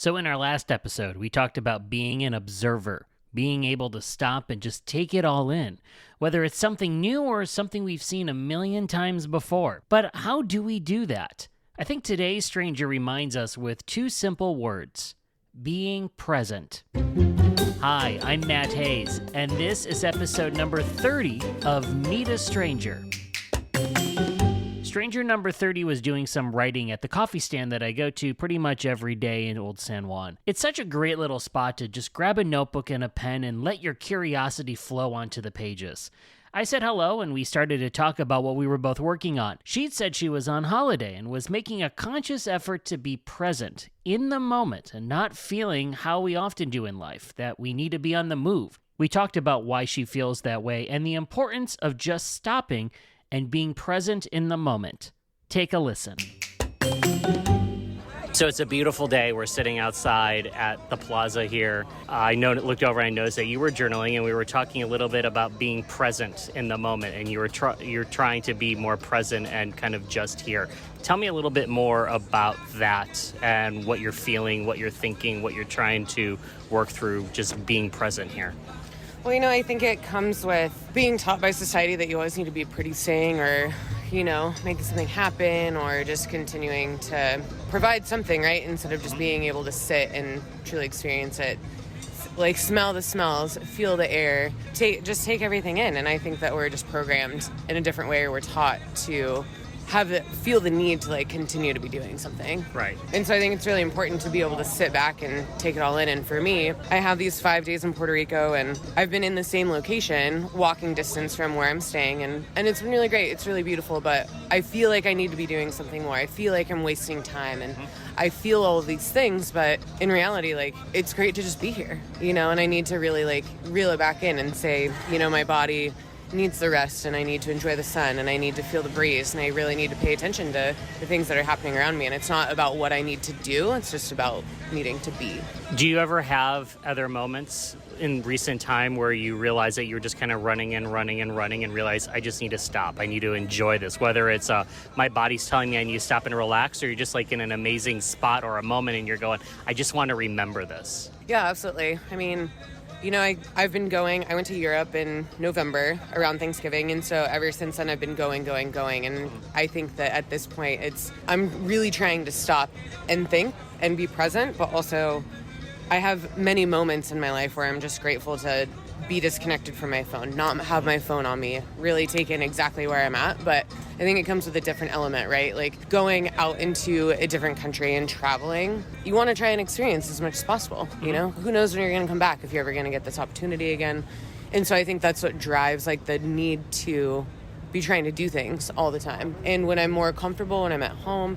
So in our last episode, we talked about being an observer, being able to stop and just take it all in, whether it's something new or something we've seen a million times before. But how do we do that? I think today's stranger reminds us with two simple words: being present. Hi, I'm Matt Hayes, and this is episode number 30 of Meet a Stranger. Stranger number 30 was doing some writing at the coffee stand that I go to pretty much every day in Old San Juan. It's such a great little spot to just grab a notebook and a pen and let your curiosity flow onto the pages. I said hello and we started to talk about what we were both working on. She'd said she was on holiday and was making a conscious effort to be present, in the moment, and not feeling how we often do in life, that we need to be on the move. We talked about why she feels that way and the importance of just stopping and being present in the moment. Take a listen. So it's a beautiful day. We're sitting outside at the plaza here. I looked over and I noticed that you were journaling, and we were talking a little bit about being present in the moment, and you're trying to be more present and kind of just here. Tell me a little bit more about that and what you're feeling, what you're thinking, what you're trying to work through, just being present here. Well, I think it comes with being taught by society that you always need to be producing or, making something happen or just continuing to provide something, right? Instead of just being able to sit and truly experience it, like smell the smells, feel the air, take everything in. And I think that we're just programmed in a different way, or we're taught to feel the need to continue to be doing something. Right. And so I think it's really important to be able to sit back and take it all in. And for me, I have these 5 days in Puerto Rico, and I've been in the same location, walking distance from where I'm staying, and it's been really great. It's really beautiful, but I feel like I need to be doing something more. I feel like I'm wasting time, and I feel all of these things, but in reality, it's great to just be here, and I need to really reel it back in and say, my body needs the rest, and I need to enjoy the sun, and I need to feel the breeze, and I really need to pay attention to the things that are happening around me. And it's not about what I need to do, it's just about needing to be. Do you ever have other moments in recent time where you realize that you're just kind of running and realize, I just need to stop, I need to enjoy this, whether it's my body's telling me I need to stop and relax, or you're just in an amazing spot or a moment and you're going, I just want to remember this? Yeah, absolutely. I've been going. I went to Europe in November around Thanksgiving, and so ever since then I've been going. And I think that at this point I'm really trying to stop and think and be present, but also I have many moments in my life where I'm just grateful to be disconnected from my phone, not have my phone on me, really take in exactly where I'm at. But I think it comes with a different element, right? Like going out into a different country and traveling, you want to try and experience as much as possible, Who knows when you're going to come back, if you're ever going to get this opportunity again. And so I think that's what drives the need to be trying to do things all the time. And when I'm more comfortable, when I'm at home,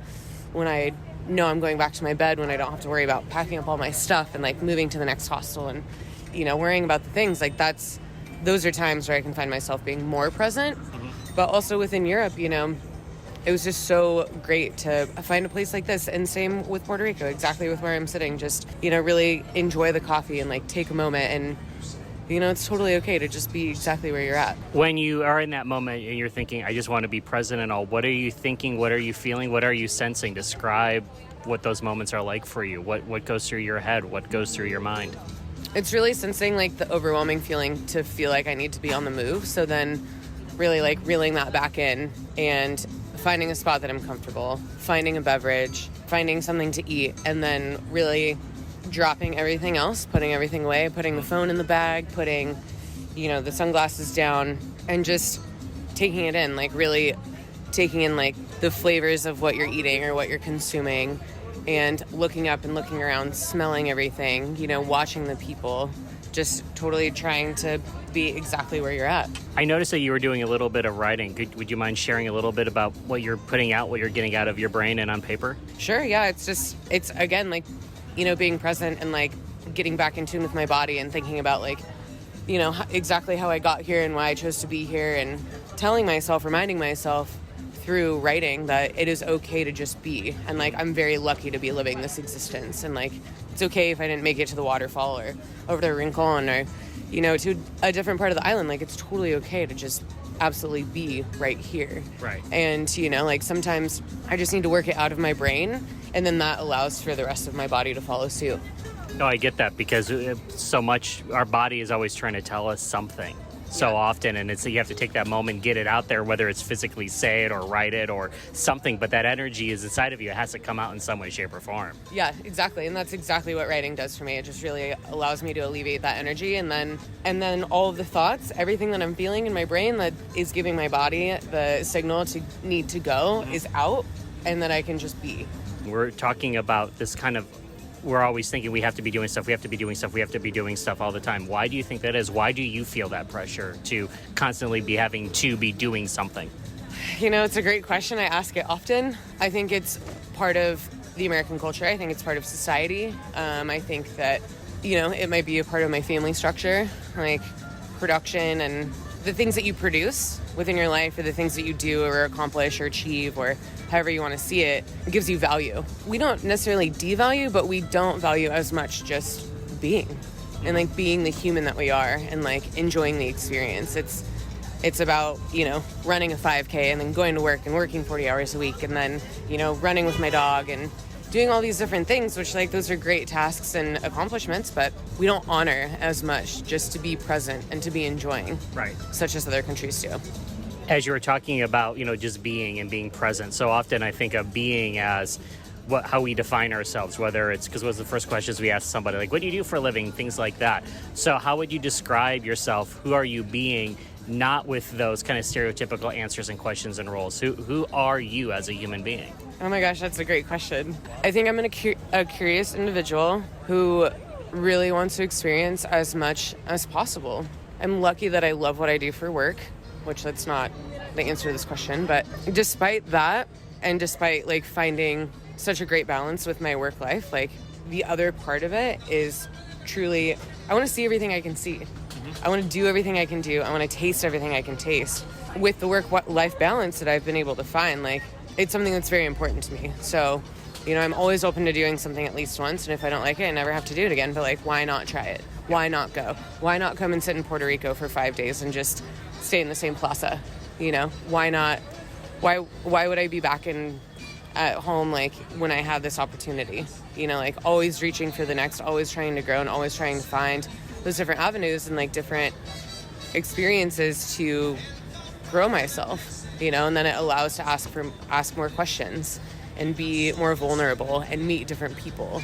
when I know I'm going back to my bed, when I don't have to worry about packing up all my stuff and moving to the next hostel and worrying about the things, those are times where I can find myself being more present. But also within Europe, it was just so great to find a place like this. And same with Puerto Rico, exactly with where I'm sitting, just, really enjoy the coffee and take a moment. And, it's totally okay to just be exactly where you're at. When you are in that moment and you're thinking, I just want to be present and all, what are you thinking? What are you feeling? What are you sensing? Describe what those moments are like for you. What goes through your head? What goes through your mind? It's really sensing the overwhelming feeling to feel like I need to be on the move. So then really reeling that back in and finding a spot that I'm comfortable, finding a beverage, finding something to eat, and then really dropping everything else, putting everything away, putting the phone in the bag, putting, the sunglasses down, and just taking it in, really taking in the flavors of what you're eating or what you're consuming, and looking up and looking around, smelling everything, watching the people, just totally trying to be exactly where you're at. I noticed that you were doing a little bit of writing. Would you mind sharing a little bit about what you're putting out, what you're getting out of your brain and on paper? Sure, yeah. It's again, being present and getting back in tune with my body and thinking about exactly how I got here and why I chose to be here, and reminding myself through writing that it is okay to just be, and I'm very lucky to be living this existence, and it's okay if I didn't make it to the waterfall or over to Rincon or to a different part of the island. It's totally okay to just absolutely be right here. Right. And, like sometimes I just need to work it out of my brain, and then that allows for the rest of my body to follow suit. No, I get that, because so much our body is always trying to tell us something so often, and you have to take that moment, get it out there, whether it's physically say it or write it or something, but that energy is inside of you. It has to come out in some way, shape, or form. Yeah, exactly. And that's exactly what writing does for me. It just really allows me to alleviate that energy, and then all of the thoughts, everything that I'm feeling in my brain that is giving my body the signal to need to go is out, and then I can just be. We're talking about this kind of, we're always thinking we have to be doing stuff, we have to be doing stuff, we have to be doing stuff all the time. Why do you think that is? Why do you feel that pressure to constantly be having to be doing something? It's a great question. I ask it often. I think it's part of the American culture. I think it's part of society. I think that, it might be a part of my family structure, like production and the things that you produce within your life, or the things that you do or accomplish or achieve, or however you want to see it, it gives you value. We don't necessarily devalue, but we don't value as much just being and like being the human that we are, and like enjoying the experience. It's about, running a 5K and then going to work and working 40 hours a week, and then, running with my dog and doing all these different things, which like those are great tasks and accomplishments, but we don't honor as much just to be present and to be enjoying. Right. Such as other countries do. As you were talking about, just being and being present, so often I think of being as how we define ourselves, whether it's, because one of the first questions we ask somebody, like, what do you do for a living, things like that. So how would you describe yourself? Who are you being, not with those kind of stereotypical answers and questions and roles? Who are you as a human being? Oh my gosh, that's a great question. I think I'm a curious individual who really wants to experience as much as possible. I'm lucky that I love what I do for work, which that's not the answer to this question, but despite that, and despite like finding such a great balance with my work life, like the other part of it is truly, I want to see everything I can see. I want to do everything I can do. I want to taste everything I can taste. With the work-life balance that I've been able to find, like it's something that's very important to me. So, I'm always open to doing something at least once, and if I don't like it, I never have to do it again. But like, why not try it? Why not go? Why not come and sit in Puerto Rico for 5 days and just stay in the same plaza? Why not? Why would I be back at home like when I have this opportunity? Like always reaching for the next, always trying to grow, and always trying to find those different avenues and like different experiences to grow myself, and then it allows to ask more questions and be more vulnerable and meet different people.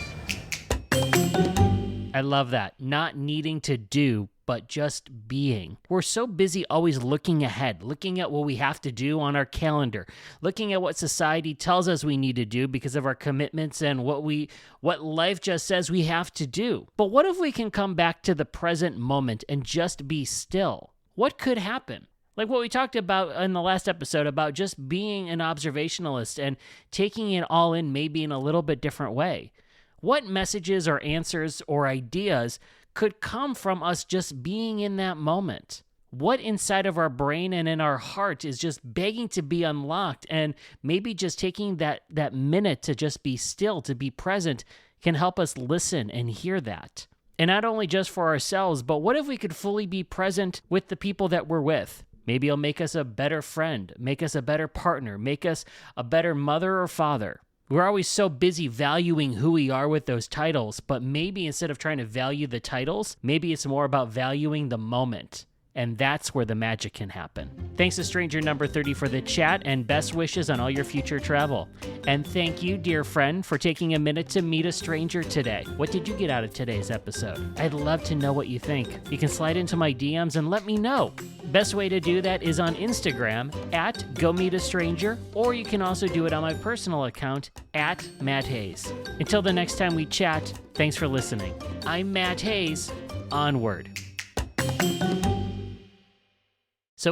I love that. Not needing to do, but just being. We're so busy always looking ahead, looking at what we have to do on our calendar, looking at what society tells us we need to do because of our commitments and what life just says we have to do. But what if we can come back to the present moment and just be still? What could happen? Like what we talked about in the last episode about just being an observationalist and taking it all in maybe in a little bit different way. What messages or answers or ideas could come from us just being in that moment? What inside of our brain and in our heart is just begging to be unlocked, and maybe just taking that minute to just be still, to be present, can help us listen and hear that. And not only just for ourselves, but what if we could fully be present with the people that we're with? Maybe it'll make us a better friend, make us a better partner, make us a better mother or father. We're always so busy valuing who we are with those titles, but maybe instead of trying to value the titles, maybe it's more about valuing the moment. And that's where the magic can happen. Thanks to stranger number 30 for the chat, and best wishes on all your future travel. And thank you, dear friend, for taking a minute to meet a stranger today. What did you get out of today's episode? I'd love to know what you think. You can slide into my DMs and let me know. Best way to do that is on Instagram at GoMeetAStranger, or you can also do it on my personal account at Matt Hayes. Until the next time we chat, thanks for listening. I'm Matt Hayes. Onward.